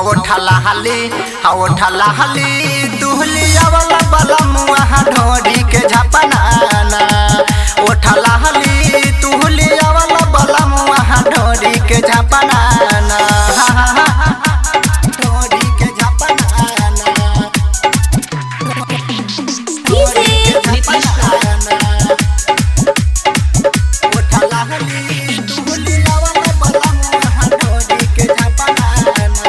हाओ ठाला हाली दुहलिया वाला बला मुआ ढोरी के झपनाना ओ ठाला हाली दुहलिया वाला बला मुआ ढोरी के झपनाना ढोरी के झपनाना ओ ठाला हाली दुहलिया वाला बला मुआ ढोरी के झपनाना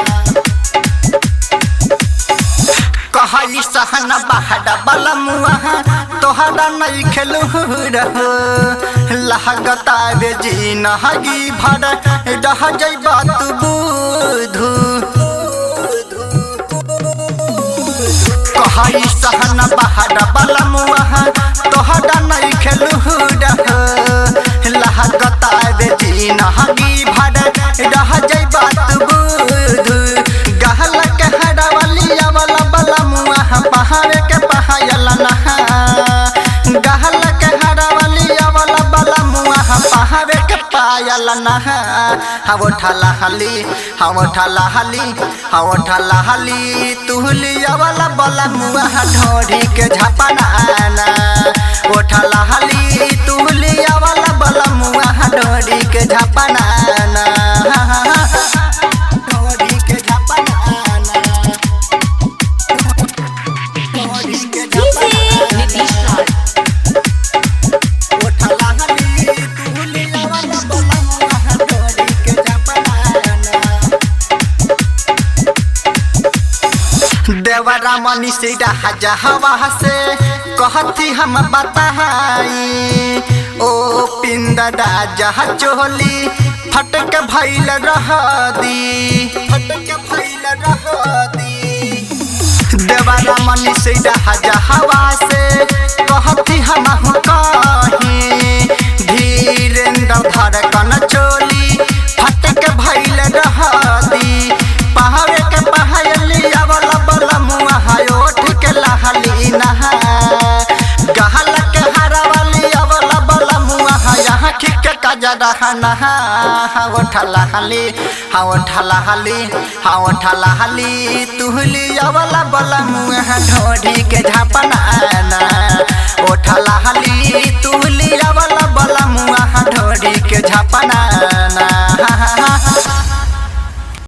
कहली सहना बहड़ा बला मुआ तोहरा नहीं खेलू रहो लहगता रे जी नहगी भर रह जइबा तू बुधु कहली सहना बहड़ा बला मुआ तोहरा नहीं खेलू रहो लहगता रे जी नहगी भर रह जइबा तू बुधु गहल के हड़वलिया वाला बला मुआ पहाड़ के पहायला नहा गहल के हड़वलिया वाला बला मुआ पहाड़ के पायला नहा हाओ ठाला हाली तुहलिया वाला बला मुआ ढोरी के झपनाना ओ ठाला हाली तुहलिया वाला बला मुआ ढोरी के झपनाना ढोरी के झपनाना ढोरी के झपनाना ओ ठाला हाली तुहलिया वाला बला मुआ ढोरी के झपनाना देवरा मनी से राजा हवा से कहती हम बताई ओ पिंदा राजा चोली फटक भइल रह दी देवरा मनी से राजा हवा से कहती हम कहीं धीरेन्द्र धड़कन चोली फटक भइल रह दी पहाड़ के पहायलिया वाला बला मुआ ओठ के लहली नहा गहल के हरवलिया वाला बला मुआ यहाँ खिक कजरा नहा हाओ ठाला हाली तुहलिया वाला बला मुआ ढोरी के झपनाना ओ ठाला हाली तुहलिया वाला बला मुआ ढोरी के झपना